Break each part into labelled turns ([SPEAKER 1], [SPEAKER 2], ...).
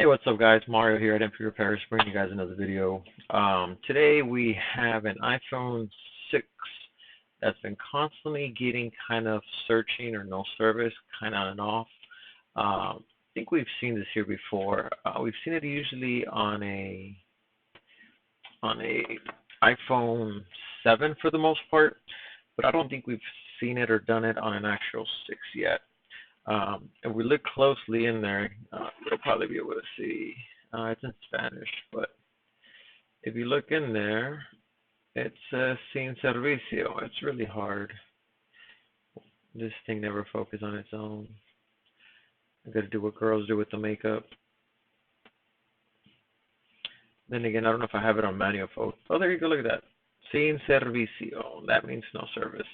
[SPEAKER 1] Hey, what's up, guys? Mario here at MP Repairs, bringing you guys another video. Today we have an iPhone 6 that's been constantly getting kind of searching or no service, kind of on and off. I think we've seen this here before. We've seen it usually on a iPhone 7 for the most part, but I don't think we've seen it or done it on an actual 6 yet. If we look closely in there, you'll probably be able to see. It's in Spanish, but if you look in there, it says Sin Servicio. It's really hard. This thing never focuses on its own. I gotta do what girls do with the makeup. Then again, I don't know if I have it on manual focus. Oh, there you go. Look at that. Sin Servicio. That means no service.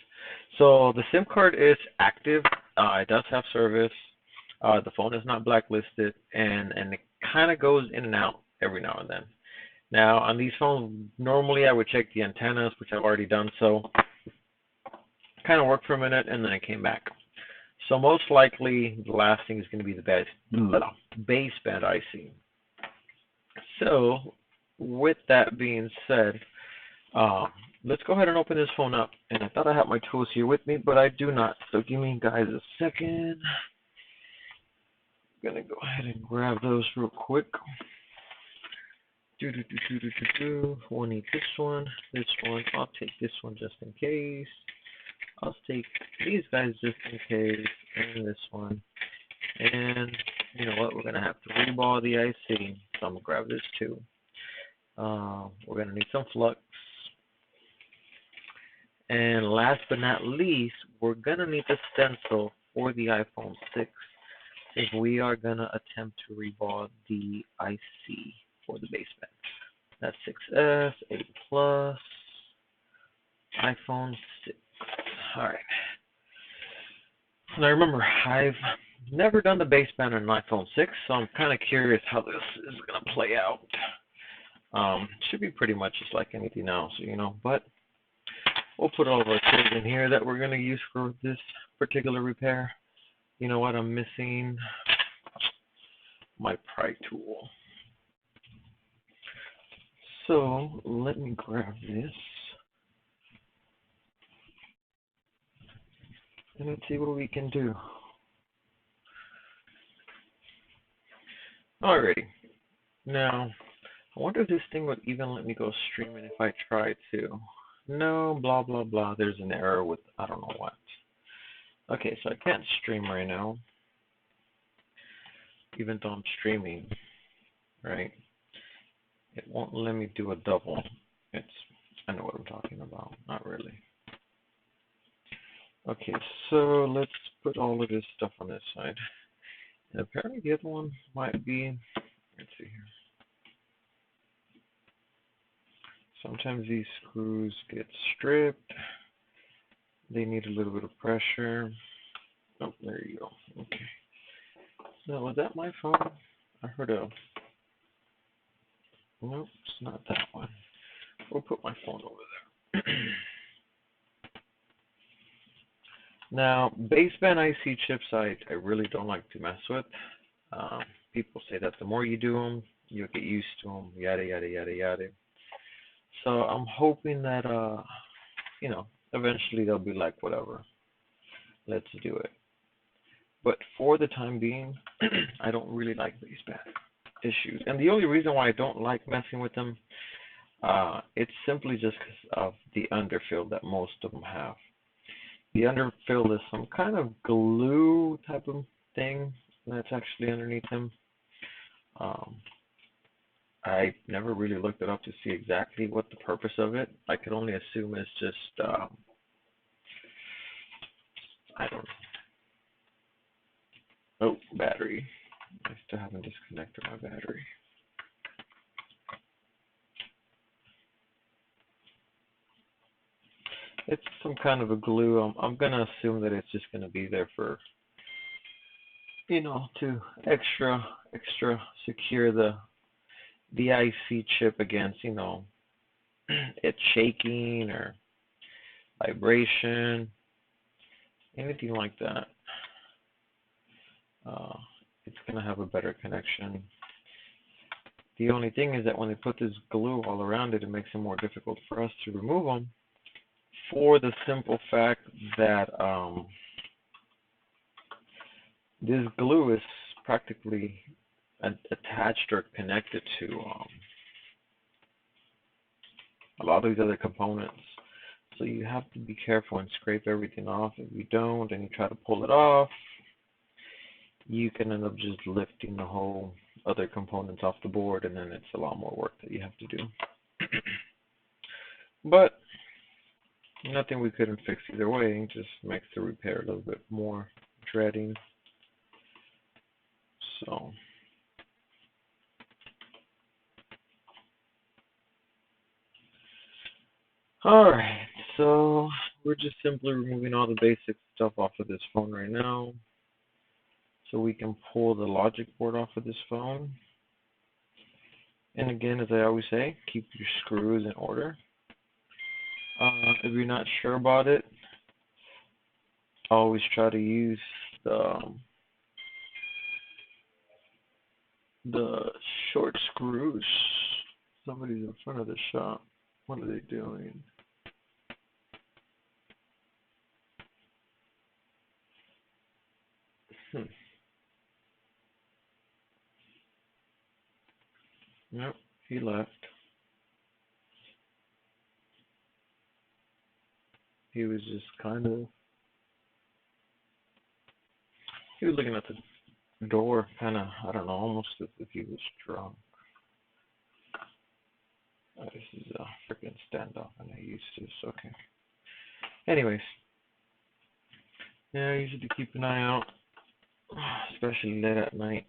[SPEAKER 1] So the SIM card is active. It does have service. The phone is not blacklisted, and it kind of goes in and out every now and then. Now, on these phones, normally I would check the antennas, which I've already done so. Kind of worked for a minute, and then it came back. So most likely, the last thing is going to be the baseband IC. So, with that being said, let's go ahead and open this phone up. And I thought I had my tools here with me, but I do not. So give me, guys, a second. I'm going to go ahead and grab those real quick. We'll need this one. I'll take this one just in case. I'll take these guys just in case, and this one. And you know what? We're going to have to reball the IC. So I'm going to grab this too. We're going to need some flux. And last but not least, we're going to need the stencil for the iPhone 6 if we are going to attempt to reball the IC for the baseband. That's 6S, 8 Plus, iPhone 6. Alright. Now remember, I've never done the baseband on an iPhone 6, so I'm kind of curious how this is going to play out. Should be pretty much just like anything else, but we'll put all of our tools in here that we're going to use for this particular repair. You know what? I'm missing my pry tool. So let me grab this. And let's see what we can do. Alrighty. Now, I wonder if this thing would even let me go streaming if I tried to. No, blah, blah, blah. There's an error with I don't know what. Okay, so I can't stream right now. Even though I'm streaming, right? It won't let me do a double. I know what I'm talking about. Not really. Okay, so let's put all of this stuff on this side. And apparently the other one might be, let's see here. Sometimes these screws get stripped. They need a little bit of pressure. Oh, there you go. Okay. Now, was that my phone? I heard a... Nope, it's not that one. We'll put my phone over there. Now, baseband IC chips, I really don't like to mess with. People say that the more you do them, you'll get used to them, yada, yada, yada, yada. So I'm hoping that, eventually they'll be like, whatever, let's do it. But for the time being, I don't really like baseband issues. And the only reason why I don't like messing with them, it's simply just because of the underfill that most of them have. The underfill is some kind of glue type of thing that's actually underneath them. I never really looked it up to see exactly what the purpose of it. I could only assume it's just, I don't know. Oh, battery. I still haven't disconnected my battery. It's some kind of a glue. I'm going to assume that it's just going to be there for, to extra secure the IC chip against, it shaking or vibration, anything like that. It's going to have a better connection. The only thing is that when they put this glue all around it, it makes it more difficult for us to remove them, for the simple fact that this glue is practically attached or connected to a lot of these other components. So you have to be careful and scrape everything off. If you don't and you try to pull it off, you can end up just lifting the whole other components off the board, and then it's a lot more work that you have to do. But nothing we couldn't fix either way. It just makes the repair a little bit more dreading. So alright, so we're just simply removing all the basic stuff off of this phone right now, so we can pull the logic board off of this phone. And again, as I always say, keep your screws in order. If you're not sure about it, always try to use the short screws. Somebody's in front of the shop. What are they doing? Yep, he left. He was just he was looking at the door, I don't know, almost as if he was drunk. This is a freaking standoff, and I used to, so okay. Anyways, yeah, I usually keep an eye out, especially late at night.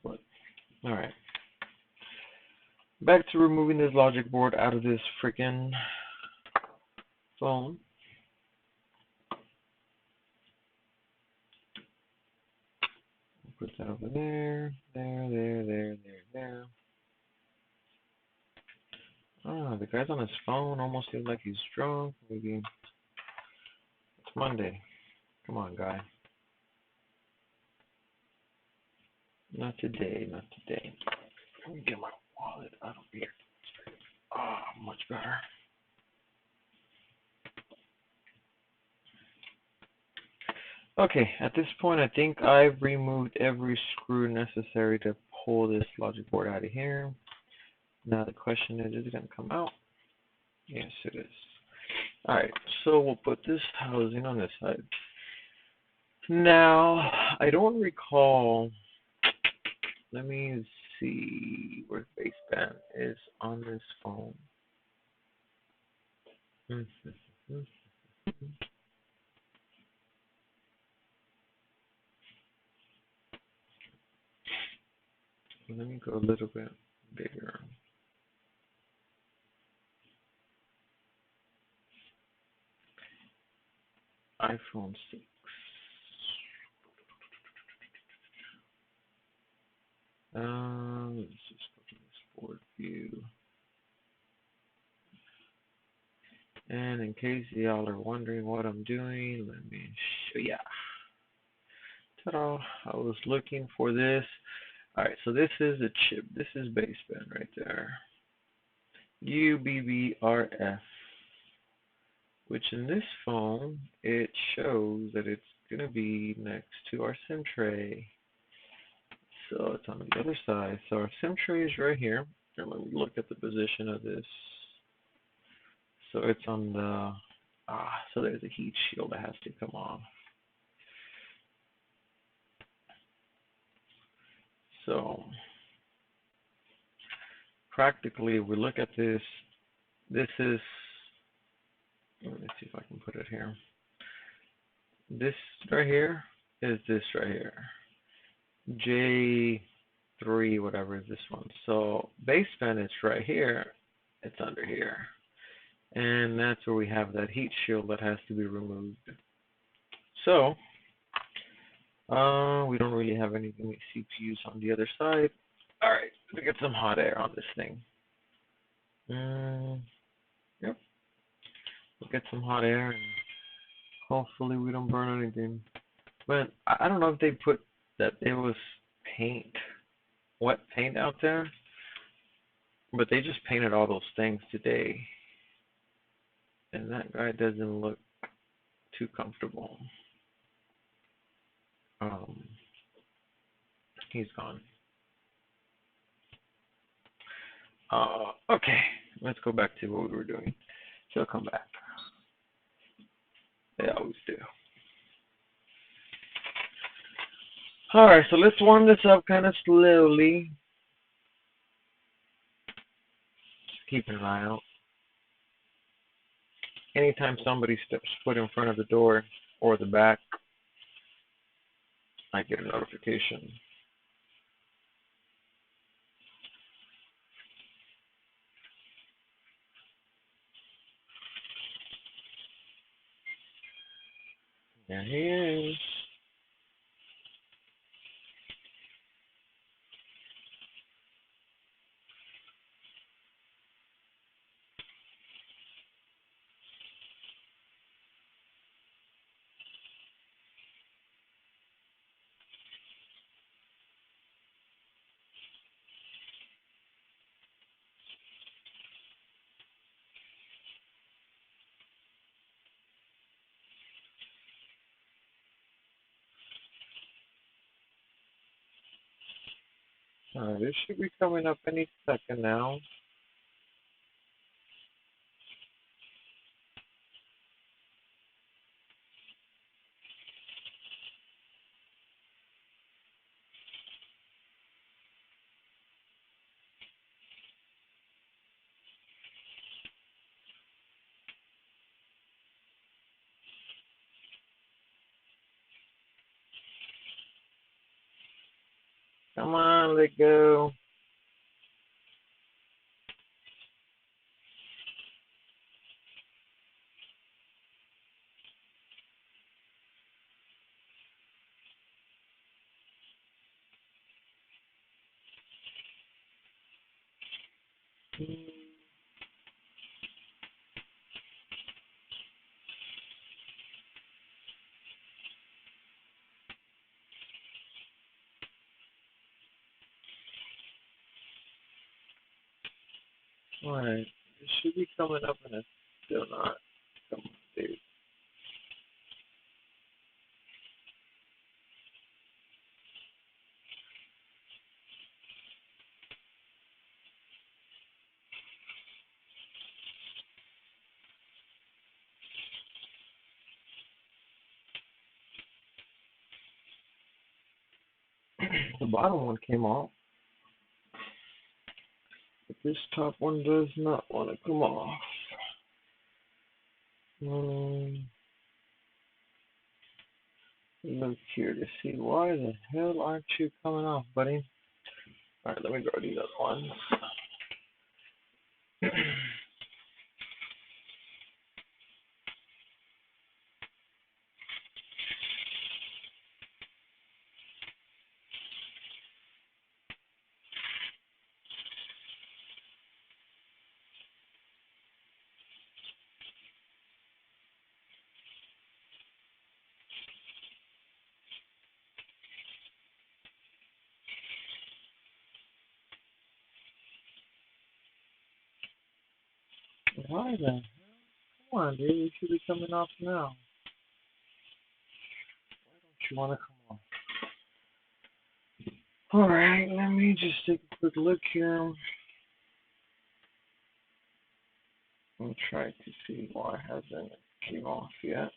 [SPEAKER 1] But, alright. Back to removing this logic board out of this freaking phone. Put that over there, there. Ah, the guy's on his phone, almost seems like he's drunk. Maybe it's Monday. Come on, guy. Not today, not today. Let me get my wallet out of here. Ah, much better. Okay, at this point, I think I've removed every screw necessary to pull this logic board out of here. Now the question is it going to come out? Yes, it is. Alright, so we'll put this housing on this side. Now, I don't recall, let me see where baseband is on this phone. Let me go a little bit bigger. iPhone 6. Let's just go to this board view. And in case y'all are wondering what I'm doing, let me show ya. Ta-da! I was looking for this. Alright, so this is a chip. This is baseband right there. UBBRF. Which in this phone, it shows that it's going to be next to our SIM tray. So it's on the other side. So our SIM tray is right here. And let me look at the position of this. So it's on the, so there's a heat shield that has to come off. So practically, we look at this. This is, let me see if I can put it here. This right here is this right here. J3, whatever is this one. So baseband is right here. It's under here. And that's where we have that heat shield that has to be removed. So we don't really have anything CPUs on the other side. All right, let me get some hot air on this thing. Yep. We'll get some hot air and hopefully we don't burn anything. But I don't know if they put that it was paint, wet paint out there, but they just painted all those things today, and that guy doesn't look too comfortable. Um, he's gone. Okay, let's go back to what we were doing. She'll come back. They always do. Alright, so let's warm this up kind of slowly. Just keep an eye out. Anytime somebody steps foot in front of the door or the back, I get a notification. There he is. This should be coming up any second now. Come on, let go. Alright, it should be coming up and it's still not. Come on, dude. The bottom one came off, but this top one does not want to come off. Look here to see why the hell aren't you coming off, buddy? Alright, let me grab these other ones. Why the hell? Come on, dude, you should be coming off now. Why don't you want to come off? Alright, let me just take a quick look here and try to see why it hasn't came off yet.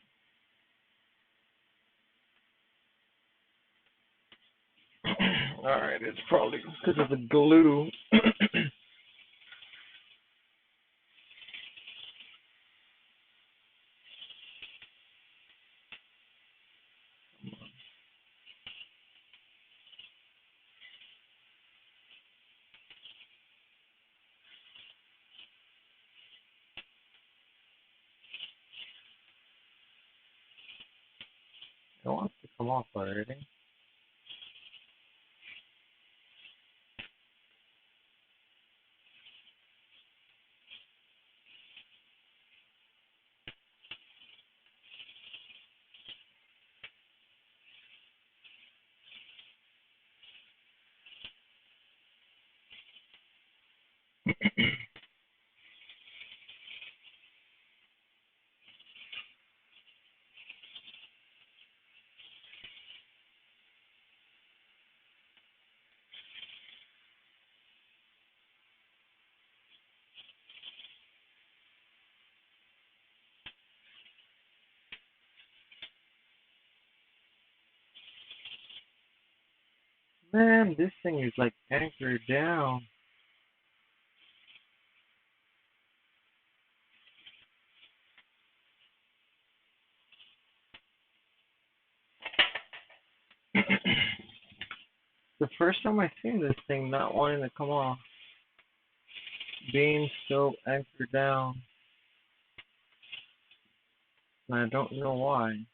[SPEAKER 1] Alright, it's probably because of the glue. It wants to come off already. Man, this thing is like anchored down. The first time I seen this thing not wanting to come off, being so anchored down, and I don't know why.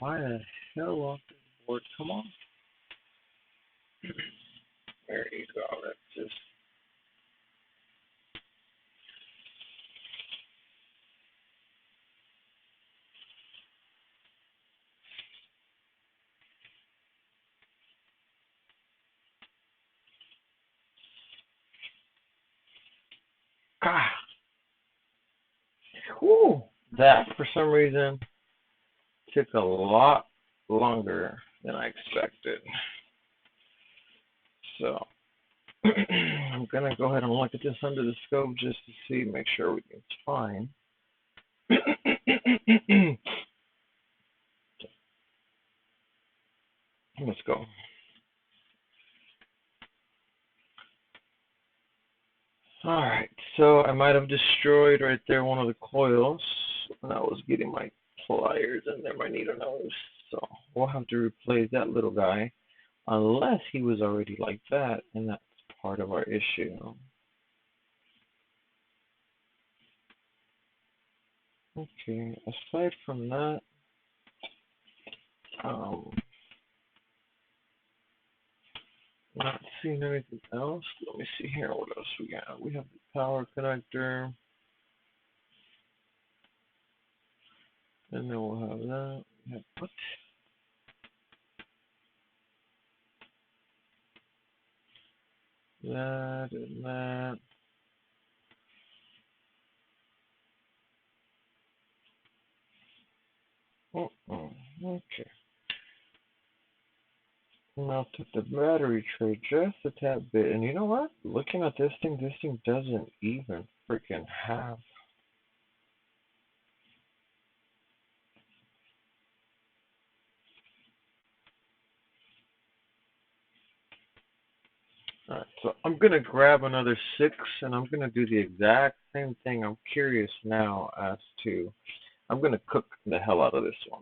[SPEAKER 1] Why the hell won't this board come off? There you go. That's just. Ah. Whew. That, for some reason, took a lot longer than I expected. So, I'm going to go ahead and look at this under the scope just to see, make sure everything's fine. Let's go. Alright, so I might have destroyed right there one of the coils when I was getting my pliers in there, my needle nose. So we'll have to replace that little guy, unless he was already like that, and that's part of our issue. Okay, aside from that, not seeing anything else. Let me see here, what else we got? We have the power connector, and then we'll have that. We have what? That and that. Okay. Melted the battery tray just a tad bit. And you know what? Looking at this thing doesn't even freaking have. Alright, so I'm going to grab another 6 and I'm going to do the exact same thing. I'm curious now as to. I'm going to cook the hell out of this one.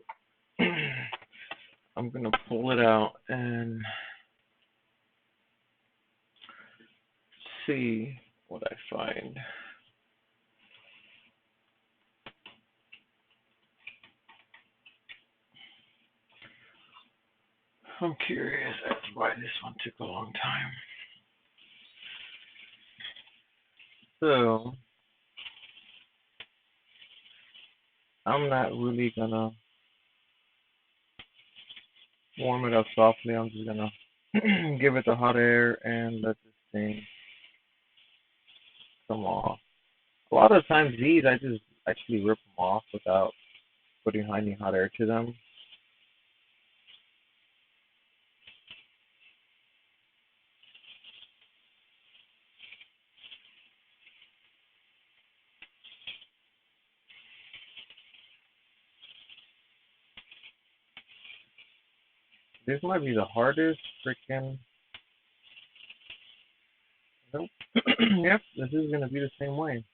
[SPEAKER 1] I'm going to pull it out and see what I find. I'm curious as to why this one took a long time. So, I'm not really gonna warm it up softly. I'm just gonna give it the hot air and let this thing come off. A lot of times these, I just actually rip them off without putting any hot air to them. This might be the hardest freaking. Nope. Yep, this is gonna be the same way.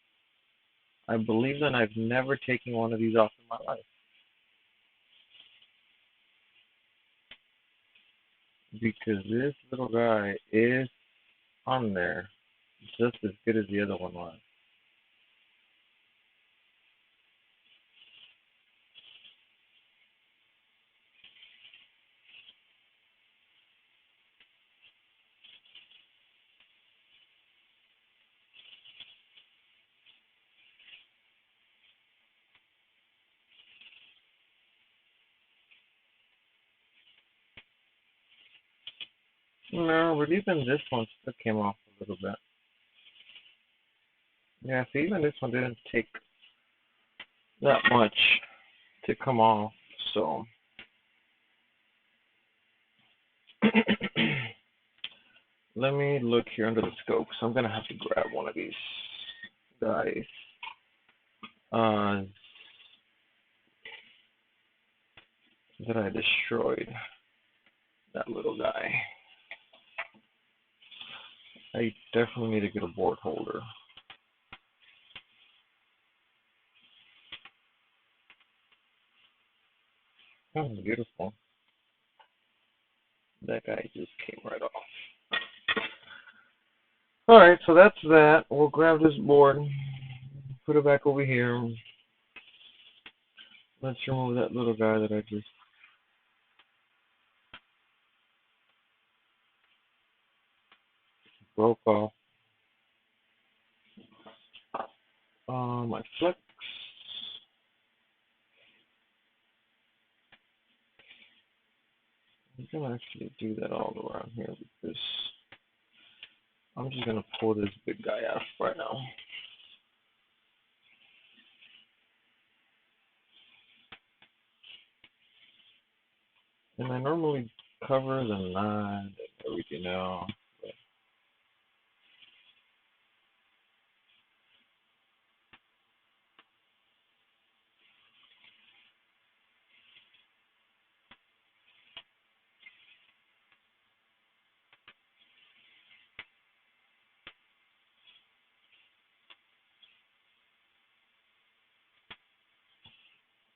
[SPEAKER 1] I believe that I've never taken one of these off in my life because this little guy is on there just as good as the other one was. No, but even this one still came off a little bit. Yeah, so even this one didn't take that much to come off. So let me look here under the scope. So I'm gonna have to grab one of these guys. Uh, that I destroyed. That little guy. I definitely need to get a board holder. That was beautiful. That guy just came right off. Alright, so that's that. We'll grab this board, put it back over here. Let's remove that little guy that I just broke off. My flex. I'm gonna actually do that all around here because I'm just gonna pull this big guy out right now. And I normally cover the knot and everything else.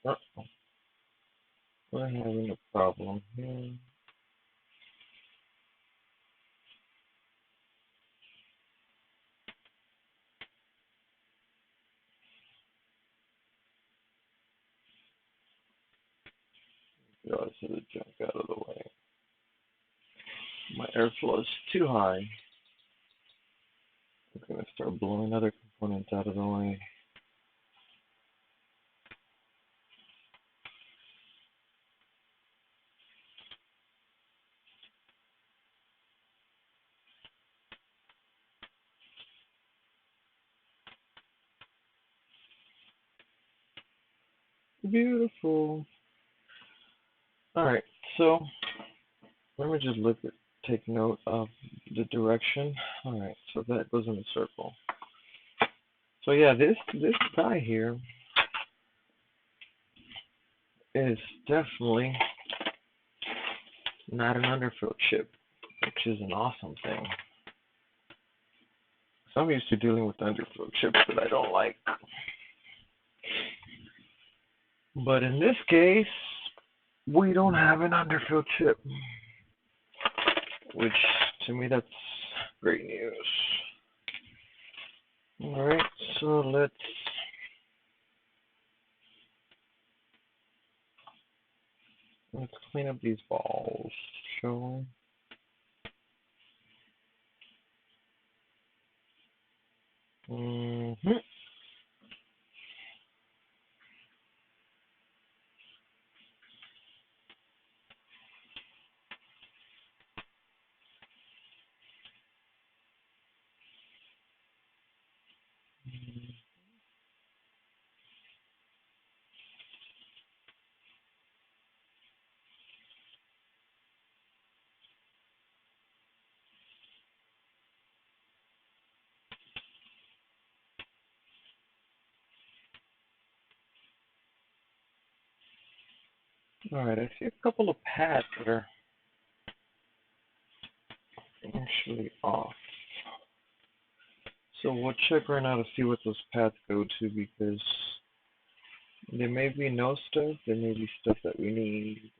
[SPEAKER 1] But we're having a problem here. Get all this other junk out of the way. My airflow is too high. I'm gonna start blowing other components out of the way. Beautiful. Alright, so let me just take note of the direction. Alright, so that goes in a circle. So yeah, this guy here is definitely not an underfill chip, which is an awesome thing. So I'm used to dealing with underfill chips that I don't like. But in this case, we don't have an underfill chip, which to me that's great news. Alright, so let's clean up these balls, shall we? Alright, I see a couple of pads that are actually off. So we'll check right now to see what those paths go to because there may be no stuff, there may be stuff that we need.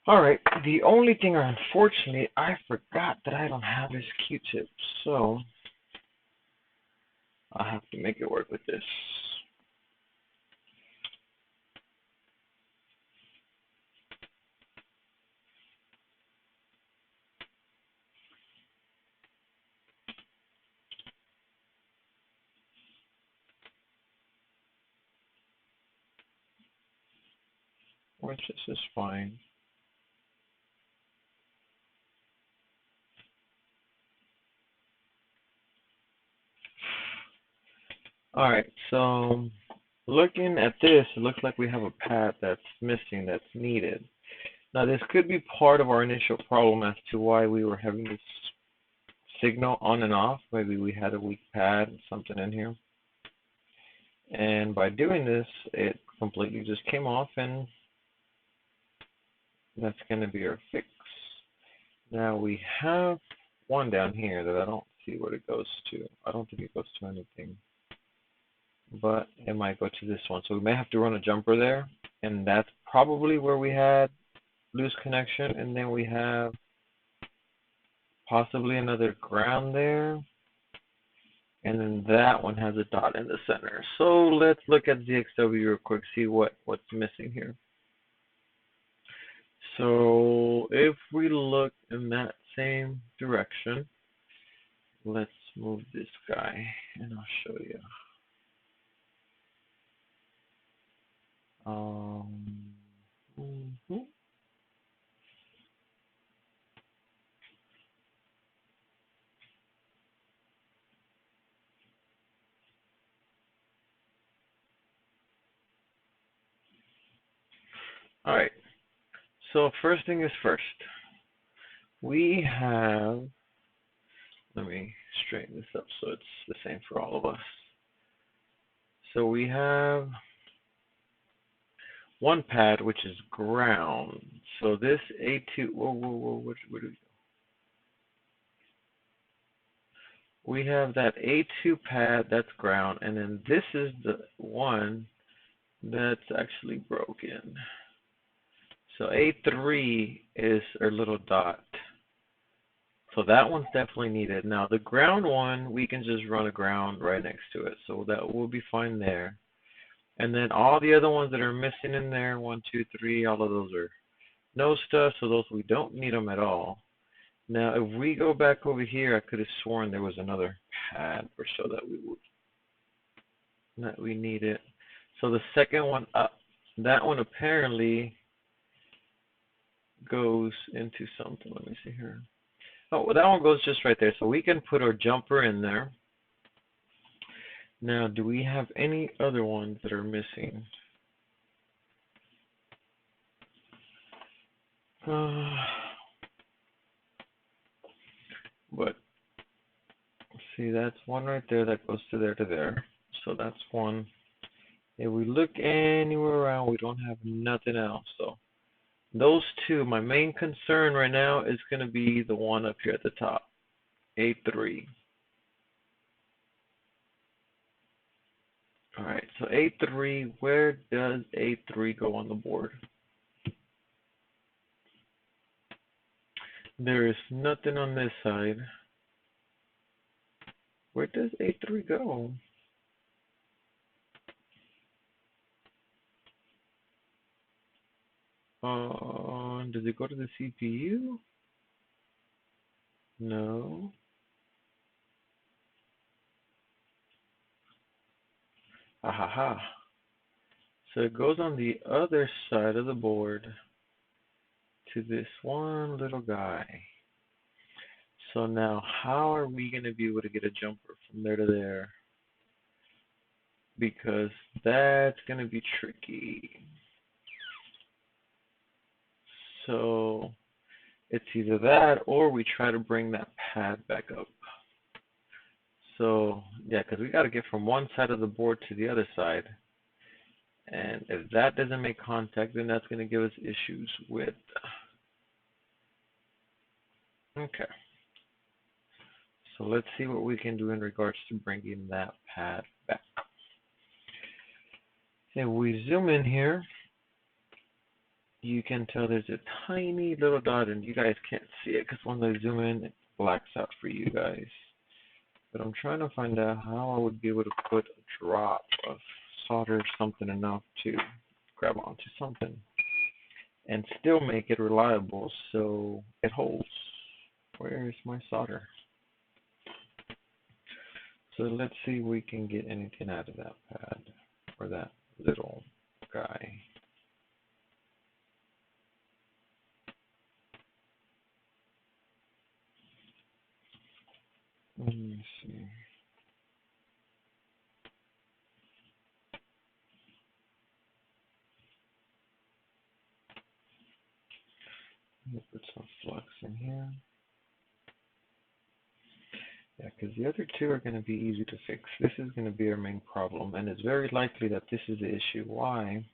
[SPEAKER 1] All right, the only thing, unfortunately, I forgot that I don't have is Q-tips, so I have to make it work with this. Which is fine. All right, so looking at this, it looks like we have a pad that's missing, that's needed. Now, this could be part of our initial problem as to why we were having this signal on and off. Maybe we had a weak pad, something in here. And by doing this, it completely just came off, and that's going to be our fix. Now, we have one down here that I don't see what it goes to. I don't think it goes to anything, but it might go to this one. So we may have to run a jumper there, and that's probably where we had loose connection. And then we have possibly another ground there, and then that one has a dot in the center. So let's look at ZXW real quick, see what's missing here. So if we look in that same direction, let's move this guy, and I'll show you. Mhm. All right. So first thing is first. We have, let me straighten this up so it's the same for all of us. So we have one pad which is ground. So this A2, what do we? We have that A2 pad that's ground, and then this is the one that's actually broken. So A3 is our little dot. So that one's definitely needed. Now the ground one, we can just run a ground right next to it. So that will be fine there. And then all the other ones that are missing in there, 1, 2, 3, all of those are no stuff. So those, we don't need them at all. Now if we go back over here, I could have sworn there was another pad or so that we needed. So the second one up, that one apparently goes into something. Let me see here. Oh, well, that one goes just right there. So we can put our jumper in there. Now, do we have any other ones that are missing? But see, that's one right there that goes to there to there. So that's one. If we look anywhere around, we don't have nothing else. So those two, my main concern right now is going to be the one up here at the top, A3. All right, so A3, where does A3 go on the board? There is nothing on this side. Where does A3 go? Does it go to the CPU? No. Ahaha. So it goes on the other side of the board to this one little guy. So now how are we going to be able to get a jumper from there to there? Because that's going to be tricky. So it's either that or we try to bring that pad back up. So yeah, because we got to get from one side of the board to the other side. And if that doesn't make contact, then that's going to give us issues with. Okay. So let's see what we can do in regards to bringing that pad back. If we zoom in here, you can tell there's a tiny little dot, and you guys can't see it because when I zoom in, it blacks out for you guys. But I'm trying to find out how I would be able to put a drop of solder something enough to grab onto something and still make it reliable so it holds. Where is my solder? So let's see if we can get anything out of that pad or that little guy. Let me see. Let me put some flux in here. Yeah, because the other two are going to be easy to fix. This is going to be our main problem, and it's very likely that this is the issue why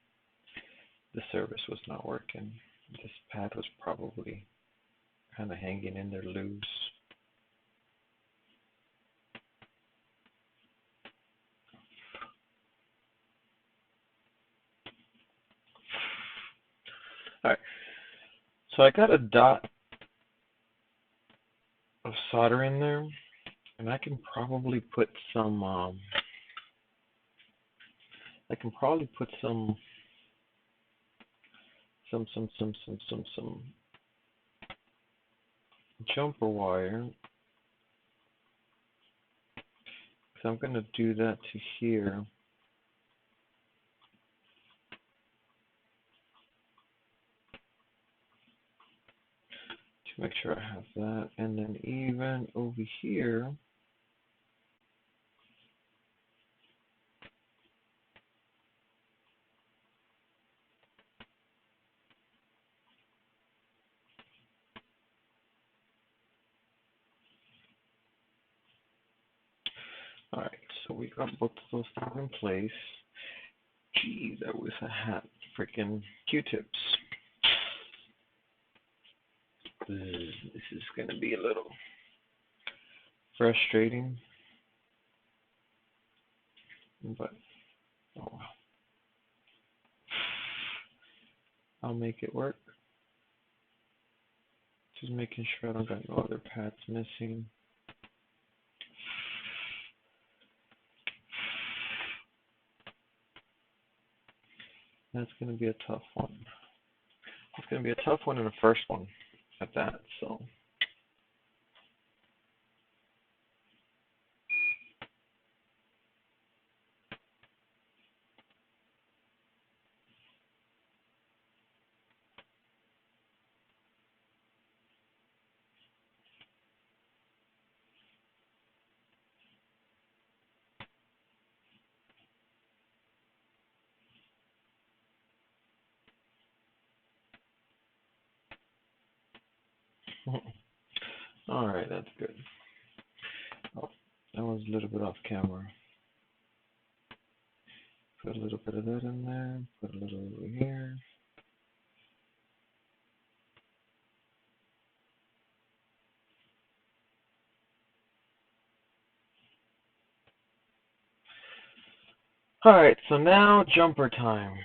[SPEAKER 1] the service was not working. This pad was probably kind of hanging in there loose. Alright, so I got a dot of solder in there, and I can probably put some, some jumper wire. So I'm going to do that to here. To make sure I have that. And then even over here, alright, so we got both of those things in place. Geez, I wish I had freaking Q-tips. This is going to be a little frustrating, but oh well. I'll make it work. Just making sure I don't got no other pads missing. That's going to be a tough one. It's going to be a tough one and a first one at that, so. Alright, that's good. Oh, that was a little bit off camera. Put a little bit of that in there, put a little over here. Alright, so now jumper time.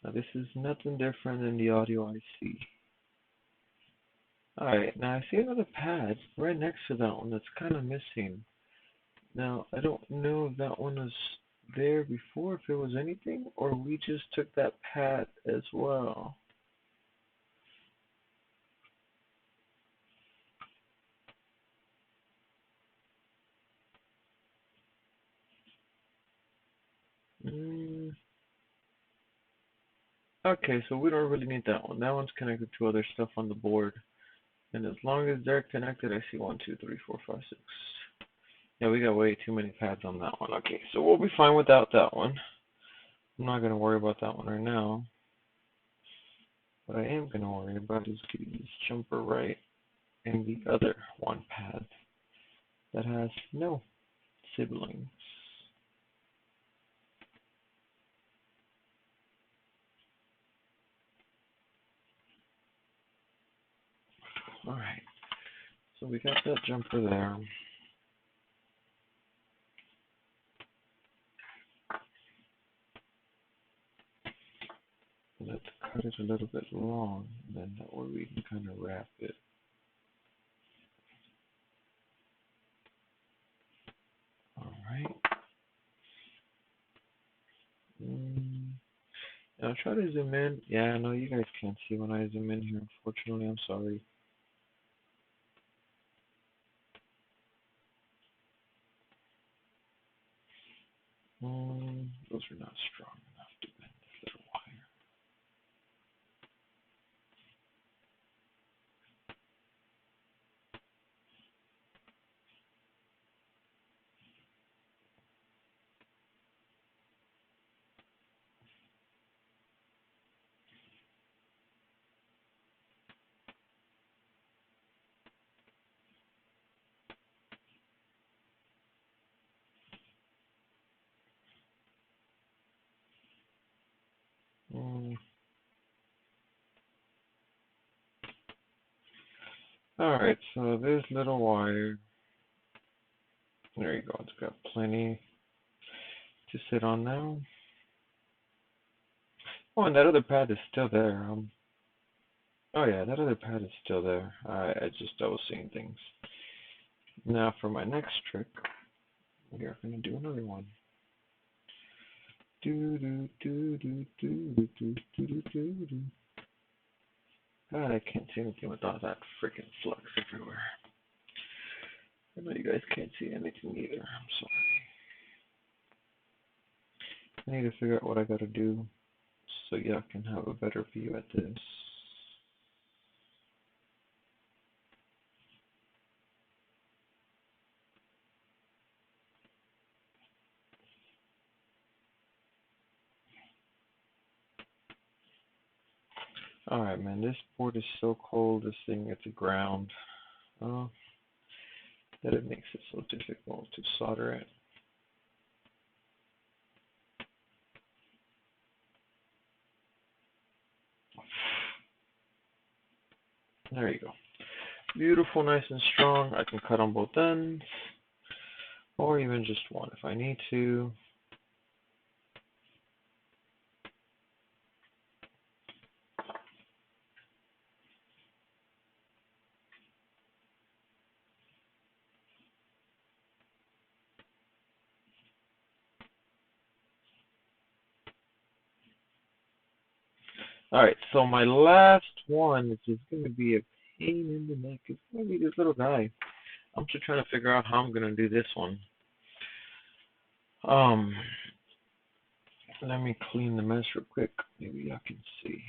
[SPEAKER 1] Now this is nothing different than the audio IC. Alright, now I see another pad right next to that one that's kind of missing. Now, I don't know if that one was there before, if it was anything, or we just took that pad as well. Okay, so we don't really need that one. That one's connected to other stuff on the board. And as long as they're connected, I see 1, 2, 3, 4, 5, 6. Yeah, we got way too many pads on that one. Okay, so we'll be fine without that one. I'm not going to worry about that one right now. What I am going to worry about is getting this jumper right and the other one pad that has no siblings. Alright, so we got that jumper there. cut it a little bit long, and then that way we can kind of wrap it. All right. I'll try to zoom in. Yeah, I know you guys can't see when I zoom in here. Unfortunately, I'm sorry. Those are not strong enough to bend this little wire. Alright, so this little wire, there you go, it's got plenty to sit on now. Oh, and that other pad is still there. Oh yeah, that other pad is still there. I was seeing things. Now for my next trick, we are going to do another one. Do do do do do do do do do do. God, I can't see anything with all that freaking flux everywhere. I know you guys can't see anything either. I'm sorry. I need to figure out what I got to do so y'all can have a better view at this. Alright, man, this board is so cold, this thing gets a ground. Oh, that it makes it so difficult to solder it. There you go. Beautiful, nice and strong. I can cut on both ends, or even just one if I need to. Alright, so my last one, which is going to be a pain in the neck, is going to be this little guy. I'm just trying to figure out how I'm going to do this one. Let me clean the mess real quick. Maybe I can see.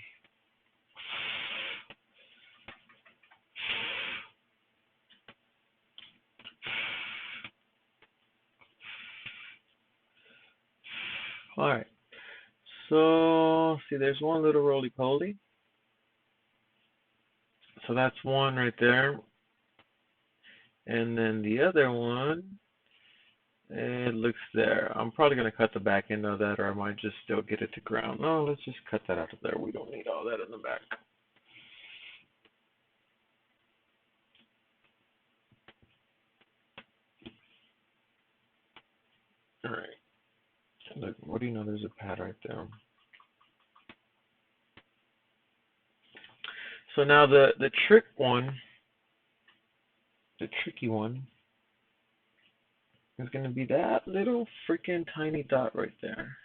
[SPEAKER 1] Alright, so see, there's one little roly-poly. So that's one right there. And then the other one, it looks there. I'm probably going to cut the back end of that, or I might just still get it to ground. No, let's just cut that out of there. We don't need all that in the back. Alright. Look, what do you know? There's a pad right there. So now the trick one, the tricky one, is going to be that little freaking tiny dot right there.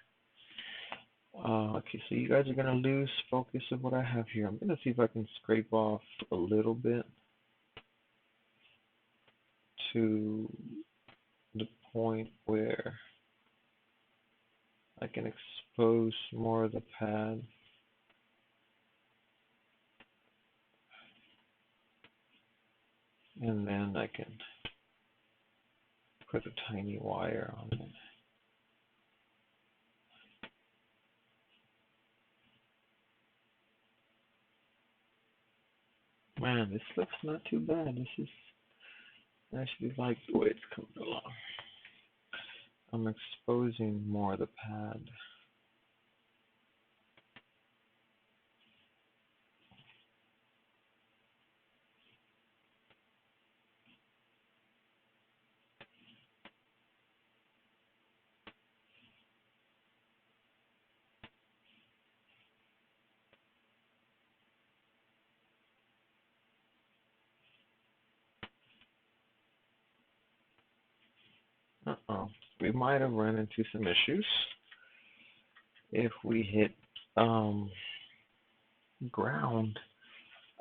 [SPEAKER 1] Okay, so you guys are going to lose focus of what I have here. I'm going to see if I can scrape off a little bit to the point where I can expose more of the pad. And then I can put a tiny wire on it. Man, this looks not too bad. This is actually like the way it's coming along. I'm exposing more of the pad. Uh-oh. We might have run into some issues if we hit ground.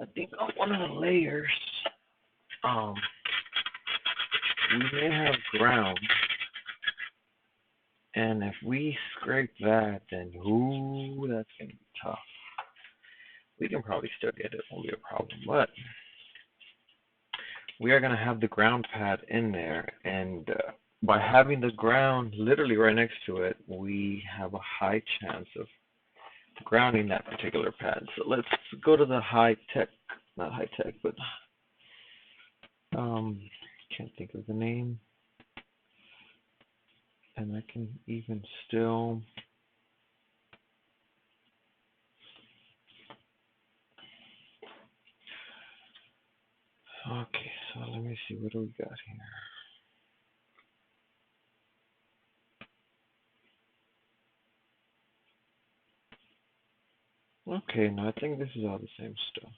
[SPEAKER 1] I think on one of the layers, um, we may have ground. And if we scrape that, then ooh, that's gonna be tough. We can probably still get it, won't be a problem, but we are gonna have the ground pad in there, and by having the ground literally right next to it, we have a high chance of grounding that particular pad. So let's go to the high tech, not high tech, but can't think of the name, and I can even still. Okay, so let me see, what do we got here? Okay, no, I think this is all the same stuff.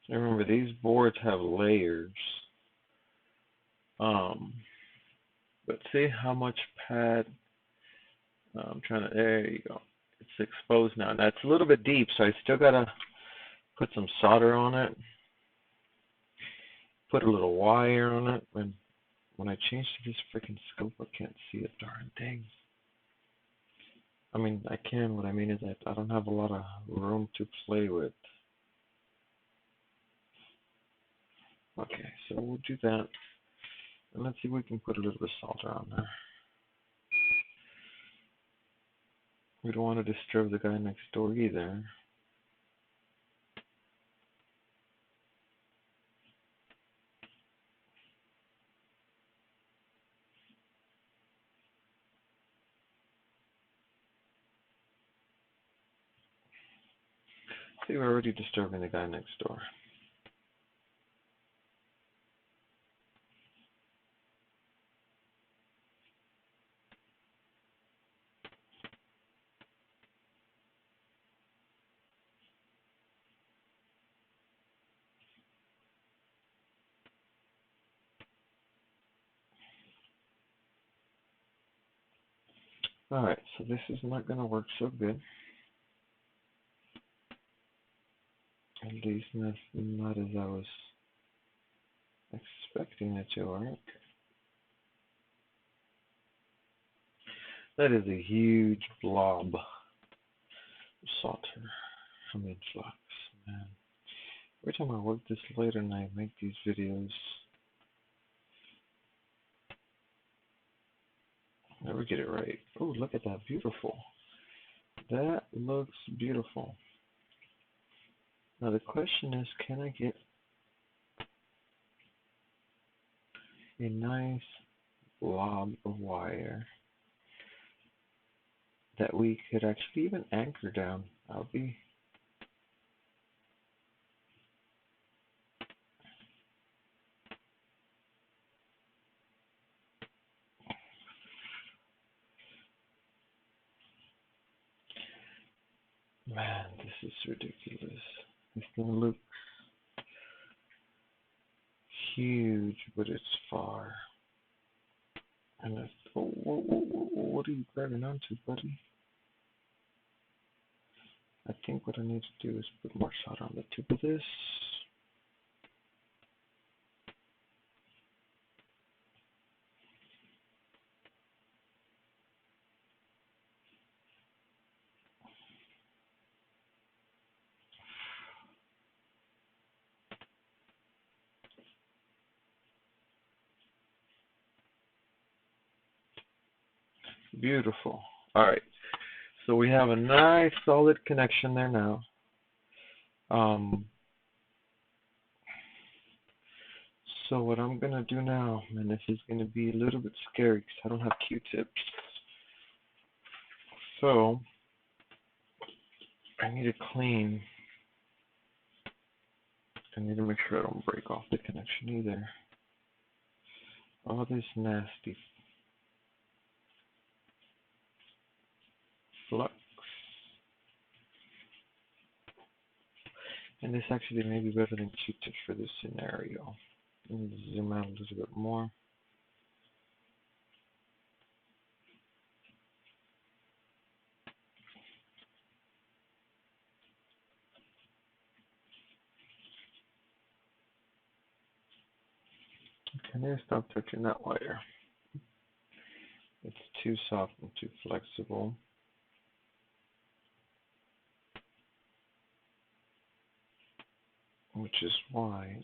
[SPEAKER 1] Remember, these boards have layers. But see how much pad, I'm trying to, there you go. It's exposed now. Now it's a little bit deep, so I still gotta put some solder on it. Put a little wire on it. When I change to this freaking scope, I can't see a darn thing. I mean, I can. What I mean is that I don't have a lot of room to play with. Okay, so we'll do that. And let's see if we can put a little bit of solder on there. We don't want to disturb the guy next door either. See, we're already disturbing the guy next door. Alright, so this is not going to work so good. At least not as I was expecting it to work. That is a huge blob of solder. I mean, flux, man. Every time I work this late and I make these videos, I never get it right. Oh, look at that, beautiful. That looks beautiful. Now the question is, can I get a nice blob of wire that we could actually even anchor down? I'll be man, this is ridiculous. This thing looks huge, but it's far. And that's, oh, what are you grabbing onto, buddy? I think what I need to do is put more solder on the tip of this. Beautiful. All right. So we have a nice solid connection there now. So what I'm going to do now, and this is going to be a little bit scary because I don't have Q-tips. So I need to clean. I need to make sure I don't break off the connection either. all this nasty flux. And this actually may be better than Q-tips for this scenario. Let me zoom out a little bit more. Okay, now stop touching that wire. It's too soft and too flexible. Which is why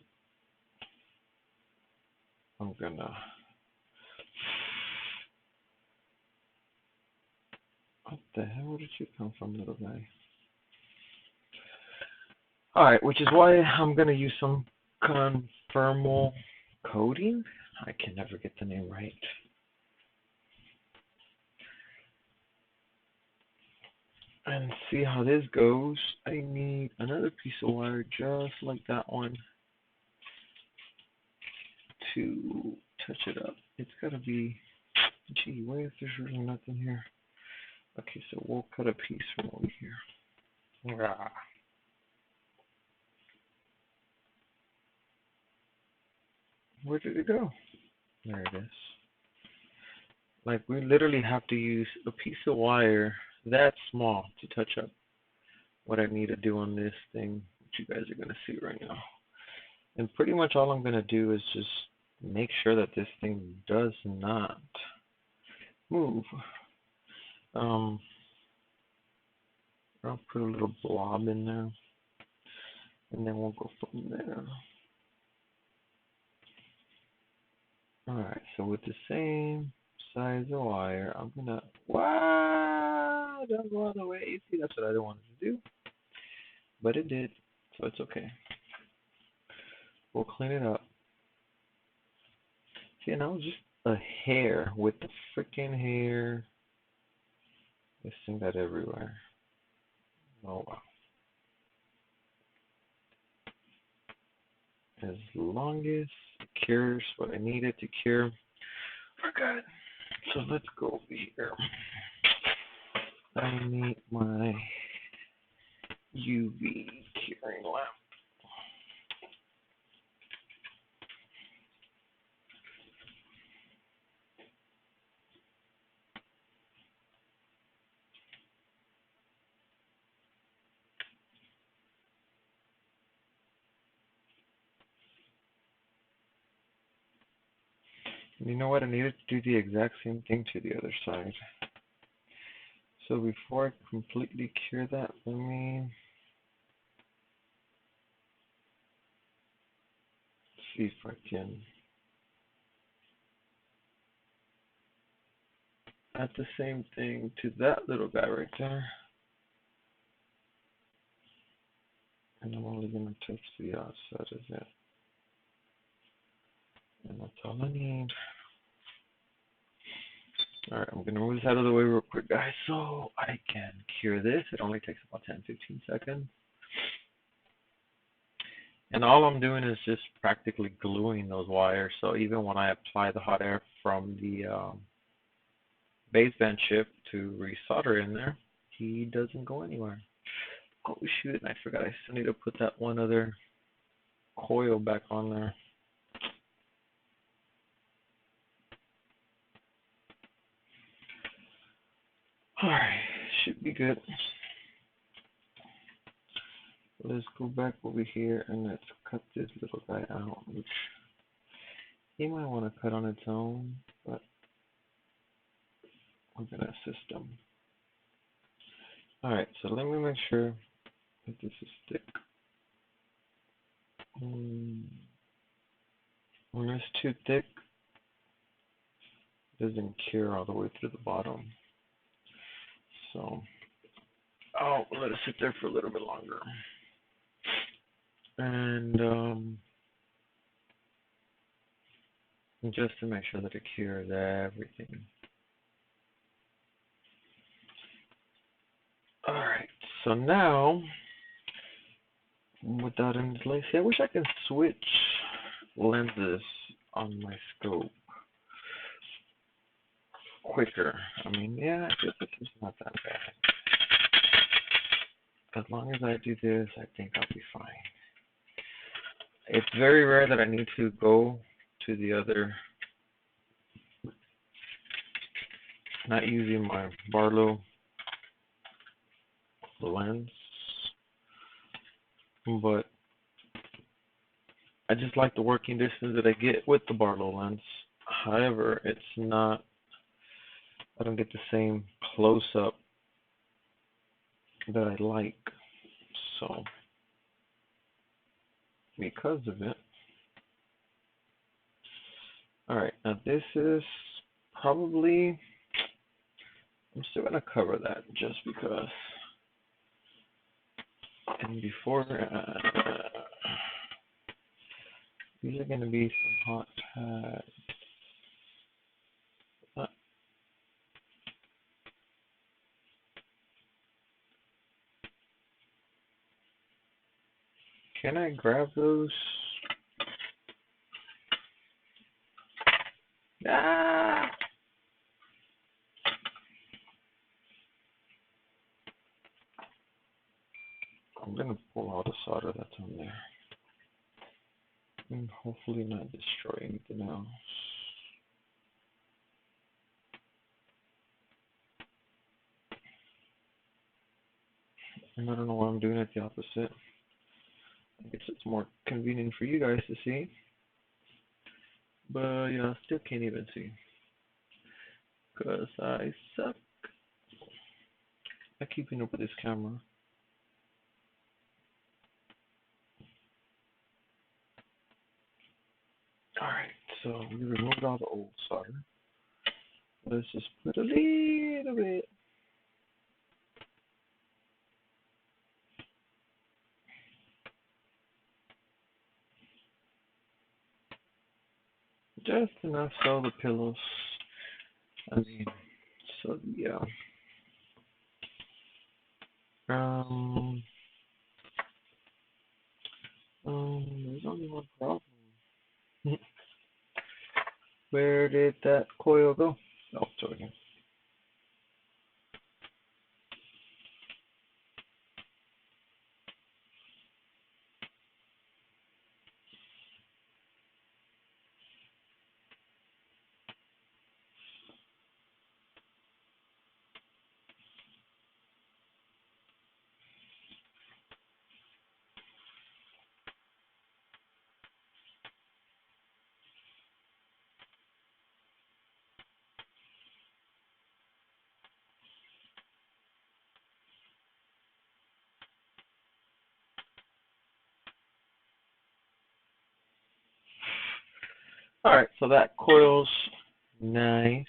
[SPEAKER 1] I'm gonna. What the hell did you come from, little guy? Alright, which is why I'm gonna use some conformal coating. I can never get the name right. And see how this goes. I need another piece of wire just like that one to touch it up. It's gotta be, gee, what if there's really nothing here? Okay, so we'll cut a piece from over here. Ah. Where did it go? There it is. Like, we literally have to use a piece of wire that small to touch up what I need to do on this thing, which you guys are going to see right now. And pretty much all I'm going to do is just make sure that this thing does not move. I'll put a little blob in there, and then we'll go from there. Alright, so with the same size of wire, I'm gonna, wow, don't go all the way. You see, that's what I don't want it to do, but it did, so it's okay. We'll clean it up. See, now just a hair with the freaking hair. This thing got everywhere. Oh wow. As long as it cures what I need it to cure, we're good. So let's go over here. I need my UV curing lamp. You know what? I needed to do the exact same thing to the other side. So before I completely cure that, let me see if I can add the same thing to that little guy right there. And I'm only going to touch the outside of it. And that's all I need. Alright, I'm going to move this out of the way real quick, guys, so I can cure this. It only takes about 10-15 seconds. And all I'm doing is just practically gluing those wires, so even when I apply the hot air from the baseband chip to resolder in there, he doesn't go anywhere. Oh shoot, I forgot I still need to put that one other coil back on there. Alright, should be good. Let's go back over here and let's cut this little guy out, which he might want to cut on its own, but we're going to assist him. Alright, so let me make sure that this is thick. When it's too thick, it doesn't cure all the way through the bottom. So, I'll let it sit there for a little bit longer. And just to make sure that it cures everything. Alright, so now, without any delay, see, I wish I could switch lenses on my scope. quicker. I mean, yeah, I guess this is not that bad. As long as I do this, I think I'll be fine. It's very rare that I need to go to the other, not using my Barlow lens, but I just like the working distance that I get with the Barlow lens. However, it's not, I don't get the same close-up that I like. So, because of it. Alright, now this is probably, I'm still going to cover that just because. And before, these are going to be some hot pads. Can I grab those? Ah! I'm going to pull out the solder that's on there. And hopefully not destroy anything else. And I don't know why I'm doing it the opposite. I guess it's more convenient for you guys to see. But yeah, I still can't even see. Because I suck at keeping up with this camera. Alright, so we removed all the old solder. Let's just put a little bit. Just enough so the pillows. I mean, so yeah. There's only one problem. Where did that coil go? Oh, it's over here. Alright, so that coil's nice.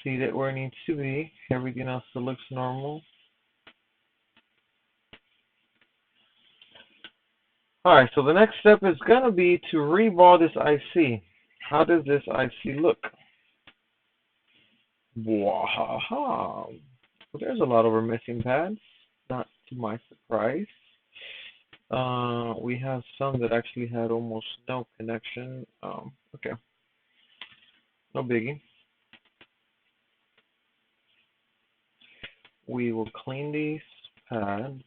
[SPEAKER 1] See that where it needs to be. Everything else still looks normal. Alright, so the next step is going to be to reball this IC. How does this IC look? Wow. Well, there's a lot of our missing pads, not to my surprise. We have some that actually had almost no connection. Okay. No biggie. We will clean these pads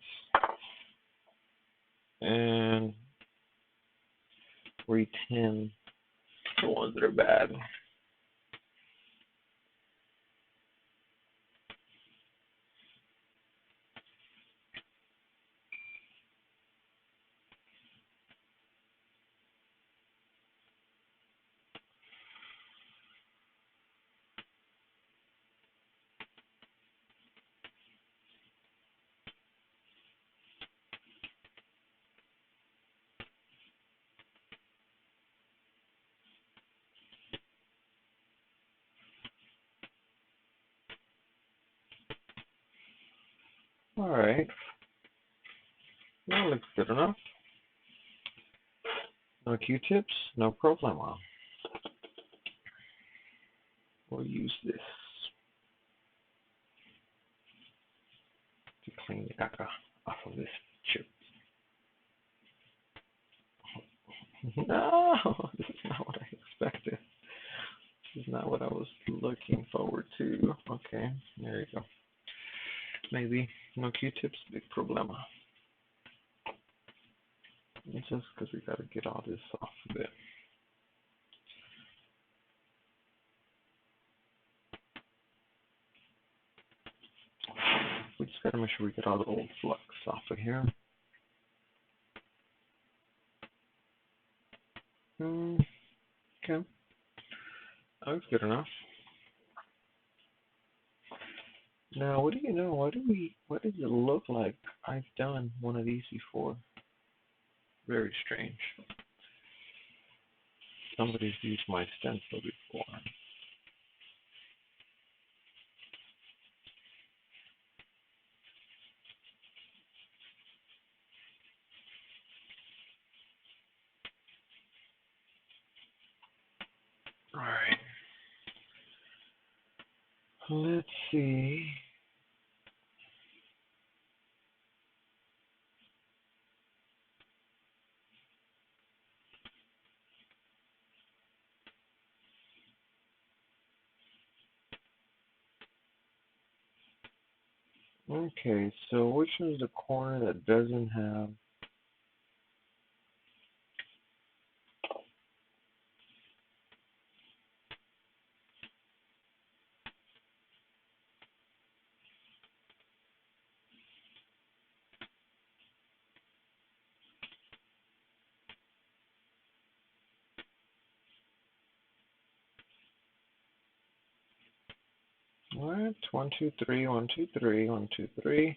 [SPEAKER 1] and retin the ones that are bad. Alright. That looks good enough. No Q-tips, no problema. We'll use this to clean the caca off of this chip. No, this is not what I expected. This is not what I was looking looking forward to. Okay, there you go. Maybe no Q-tips, big problema. It's just because we gotta get all this off of it. We just gotta make sure we get all the old flux off of here. Okay. That looks good enough. Now, what do you know? What does it look like? I've done one of these before. Very strange. Somebody's used my stencil before. All right. Let's see. Okay, so which is the corner that doesn't have? What? 1, 2, 3, 1, 2, 3, 1, 2, 3.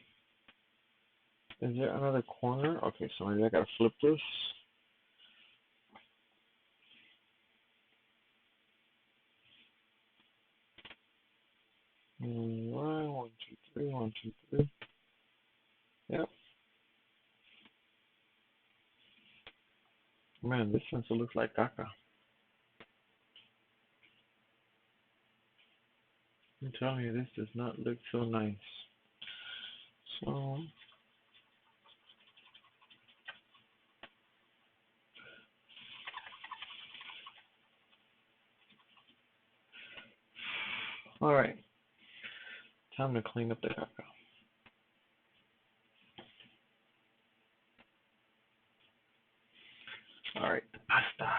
[SPEAKER 1] Is there another corner? Okay, so maybe I gotta flip this. Right, 1, 2, 3, 1, 2, 3. Yep. Man, this pencil looks like caca. I'm telling you, this does not look so nice. So, all right, time to clean up the caca. All right, the pasta.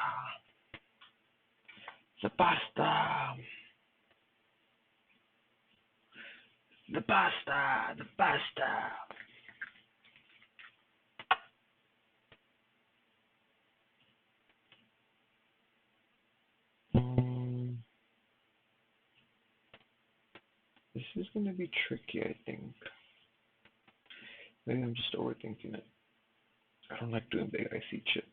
[SPEAKER 1] The pasta. The pasta. The pasta. This is going to be tricky, I think. Maybe I'm just overthinking it. I don't like doing big IC chips.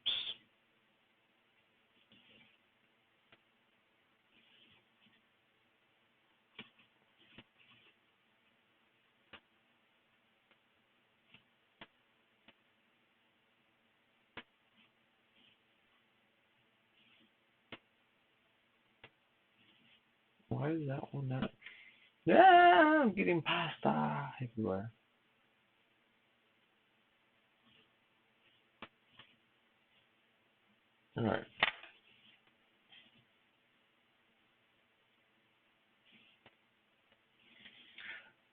[SPEAKER 1] Why is that one not? Yeah, I'm getting pasta everywhere. All right.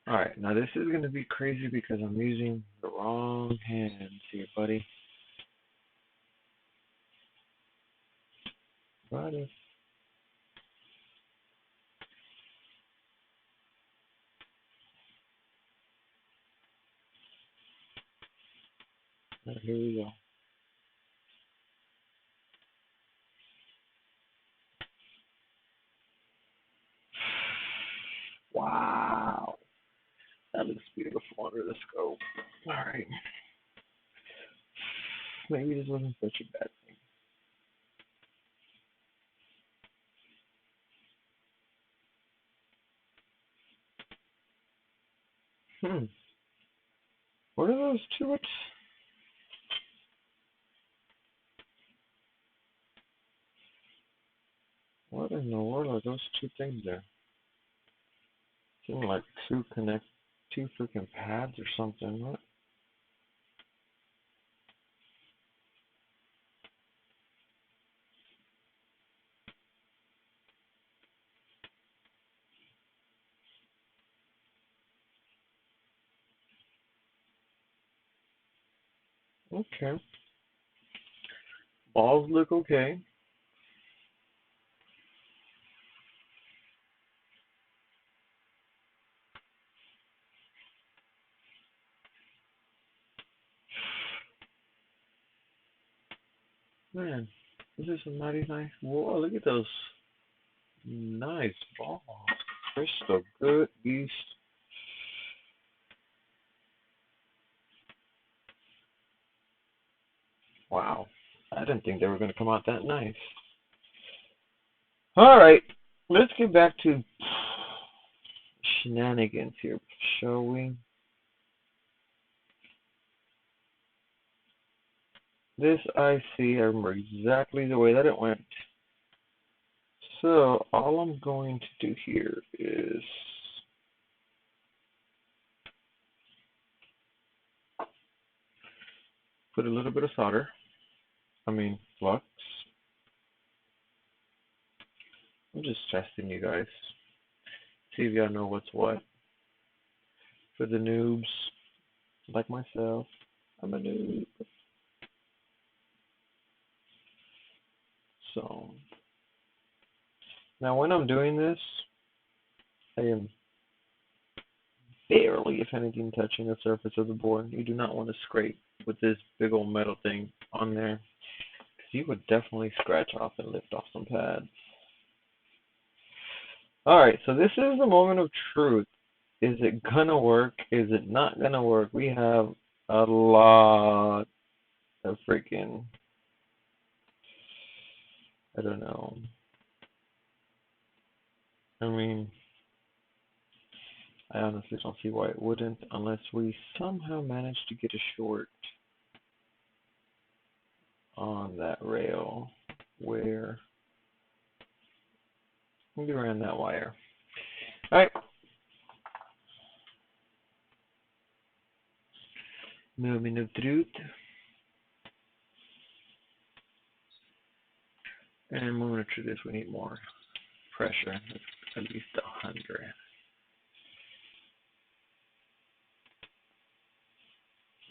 [SPEAKER 1] All right. Now this is going to be crazy because I'm using the wrong hand here, buddy. Buddy. Right, here we go. Wow. That looks beautiful under the scope. All right. Maybe this wasn't such a bad thing. What are those two? What in the world are those two things there? Seem like two freaking pads or something. What? Okay. Balls look okay. Man, this is some mighty nice. Whoa, look at those nice balls. Crystal good beast. Wow. I didn't think they were going to come out that nice. All right. Let's get back to shenanigans here, shall we? This IC, I remember exactly the way that it went. So all I'm going to do here is put a little bit of solder, flux. I'm just testing you guys. See if y'all know what's what. For the noobs, like myself, I'm a noob. So now when I'm doing this, I am barely, if anything, touching the surface of the board. You do not want to scrape with this big old metal thing on there, because you would definitely scratch off and lift off some pads. Alright, so this is the moment of truth. Is it gonna work? Is it not gonna work? We have a lot of freaking, I don't know. I mean, I honestly don't see why it wouldn't, unless we somehow manage to get a short on that rail where we ran that wire. Alright. Moving of truth. And moving to this, we need more pressure. At least 100.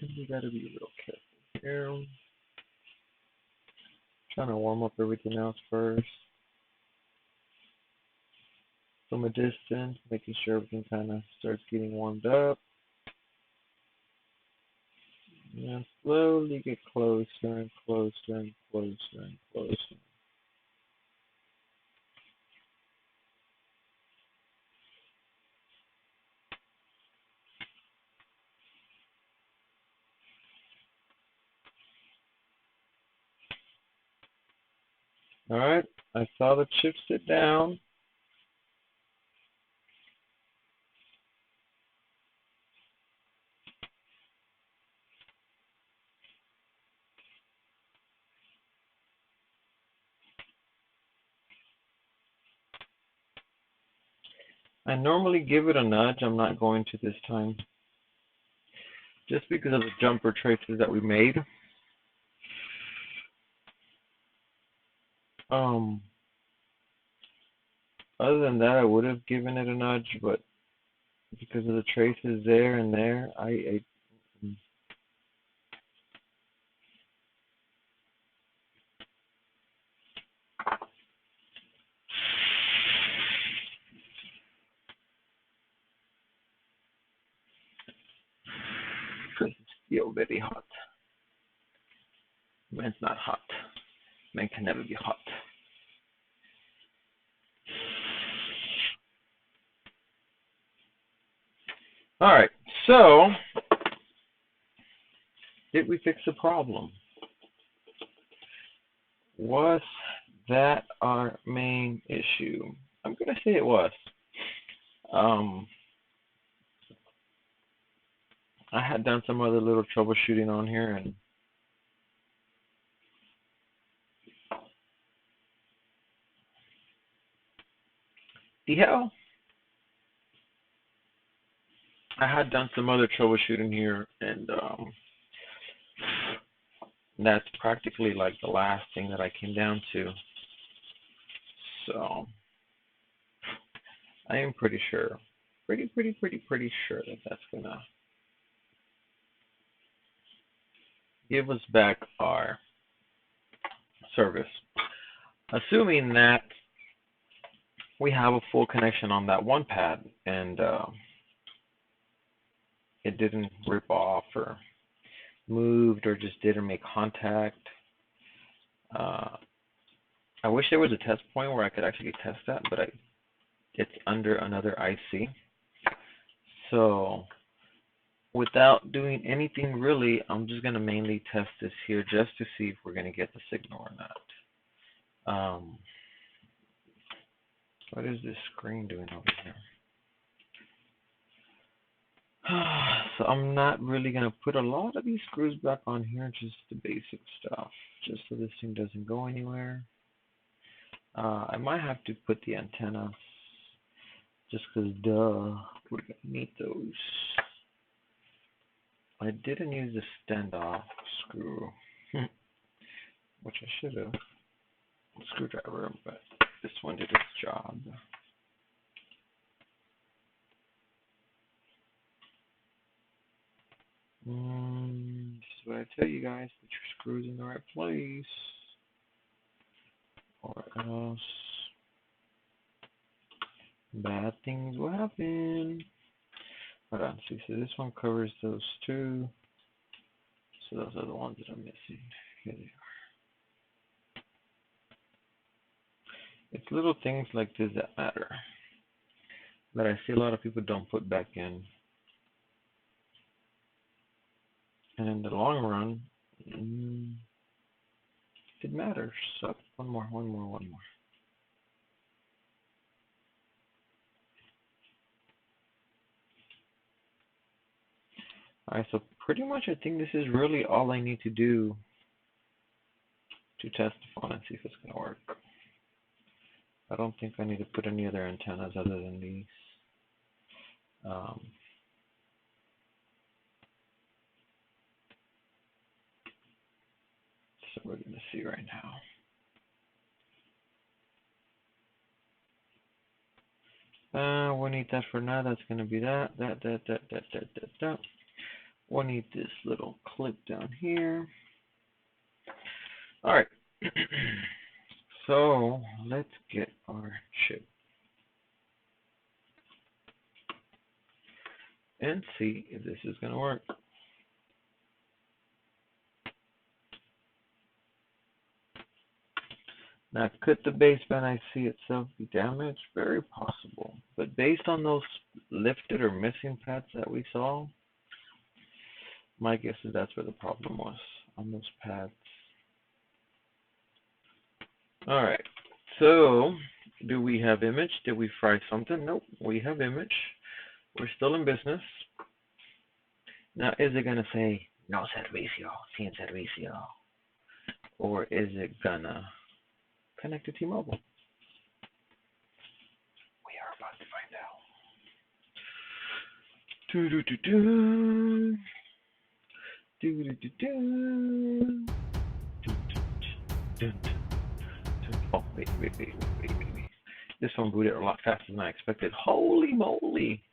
[SPEAKER 1] And we gotta be real careful here. Trying to warm up everything else first. From a distance, making sure everything kind of starts getting warmed up. And slowly get closer and closer and closer and closer. Alright, I saw the chip sit down. I normally give it a nudge. I'm not going to this time. Just because of the jumper traces that we made. Other than that, I would have given it a nudge, but because of the traces there and there, I it's still very hot. Man's not hot. Man can never be hot. Alright, so did we fix the problem? Was that our main issue? I'm gonna say it was. I had done some other little troubleshooting on here, and the hell? I had done some other troubleshooting here, and that's practically like the last thing that I came down to. So I am pretty sure, pretty sure that that's gonna give us back our service. Assuming that we have a full connection on that one pad and it didn't rip off or moved or just didn't make contact. I wish there was a test point where I could actually test that, but it's under another IC. So without doing anything really, I'm just going to mainly test this here just to see if we're going to get the signal or not. What is this screen doing over here? So I'm not really going to put a lot of these screws back on here, just the basic stuff, just so this thing doesn't go anywhere. I might have to put the antenna, just because, duh, we're going to need those. I didn't use the standoff screw, which I should have. Screwdriver, but this one did its job. This is what I tell you guys, put your screws in the right place, or else bad things will happen. Hold on, see, so this one covers those two, so those are the ones that I'm missing. Here they are. It's little things like this that matter, that I see a lot of people don't put back in. And in the long run, it matters. So one more. Alright, so pretty much I think this is really all I need to do to test the phone and see if it's going to work. I don't think I need to put any other antennas other than these. So we're going to see right now. We'll need that for now. That's going to be that. We'll need this little clip down here. Alright. So let's get our chip and see if this is going to work. Now, could the baseband IC itself be damaged? Very possible. But based on those lifted or missing pads that we saw, my guess is that's where the problem was, on those pads. Alright, so do we have image? Did we fry something? Nope, we have image. We're still in business. Now, is it going to say, no servicio, sin servicio? Or is it going to connect to T-Mobile? We are about to find out. Oh, wait. This one booted a lot faster than I expected. Holy moly!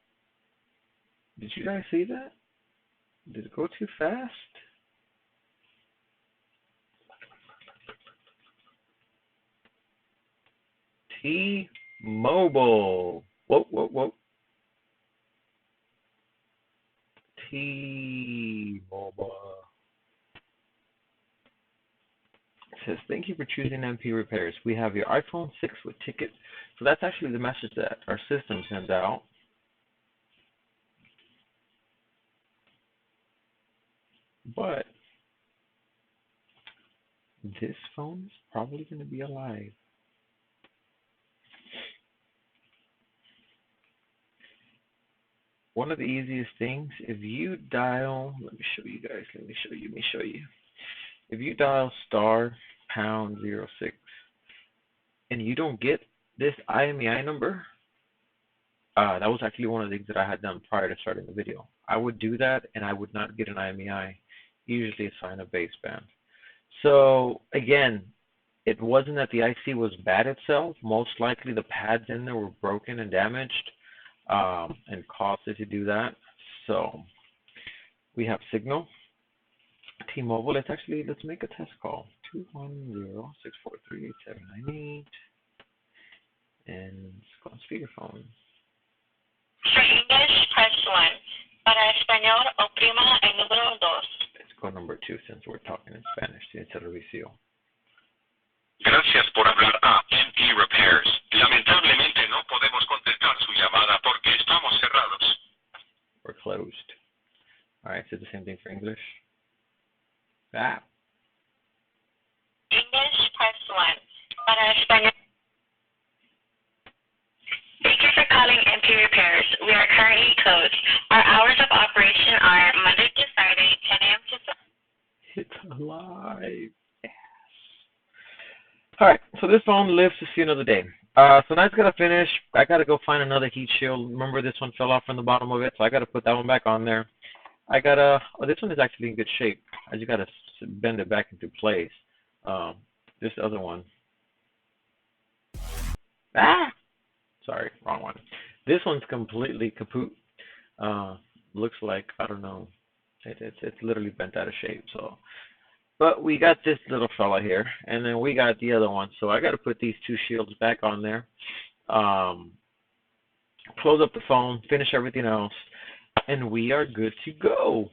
[SPEAKER 1] Did you guys see that? Did it go too fast? T-Mobile. Whoa. T-Mobile. It says, thank you for choosing MP Repairs. We have your iPhone 6 with ticket. So that's actually the message that our system sends out. But this phone is probably going to be alive. One of the easiest things, if you dial, let me show you guys, let me show you. If you dial *#06 and you don't get this IMEI number, that was actually one of the things that I had done prior to starting the video. I would do that and I would not get an IMEI, usually a sign of baseband. So again, it wasn't that the IC was bad itself. Most likely the pads in there were broken and damaged and caused it to do that. So we have signal. T-Mobile. Let's make a test call. 210-643-8798. And let's go on speakerphone.
[SPEAKER 2] For English, press 1. Para español, oprima el número 2.
[SPEAKER 1] Let's go number 2 since we're talking in Spanish. Tiene servicio.
[SPEAKER 3] Gracias por hablar a IC Repairs. Lamentablemente no podemos contestar su llamada porque estamos cerrados.
[SPEAKER 1] We're closed. All right, so the same thing for English. Ah.
[SPEAKER 2] English, press 1. Para español. Thank you for calling MP Repairs. We are currently closed. Our hours of operation are Monday to Friday, 10 a.m. to 7.
[SPEAKER 1] It's alive. Yes. All right, so this phone lives to see another day. So now it's got to finish. I got to go find another heat shield. Remember, this one fell off from the bottom of it, so I got to put that one back on there. This one is actually in good shape. I just got to bend it back into place. This other one. Sorry, wrong one. This one's completely kaput. Looks like, I don't know. It's literally bent out of shape. So, but we got this little fella here, and then we got the other one. So I got to put these two shields back on there. Close up the phone, finish everything else, and we are good to go.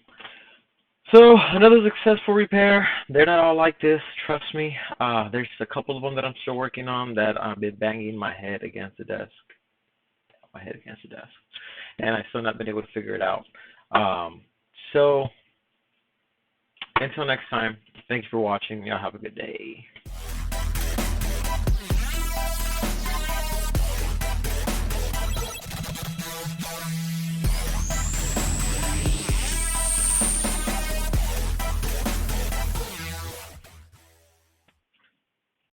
[SPEAKER 1] So another successful repair. They're not all like this, trust me. There's a couple of them that I'm still working on that I've been banging my head against the desk. And I still not been able to figure it out. So until next time, thanks for watching. Y'all have a good day.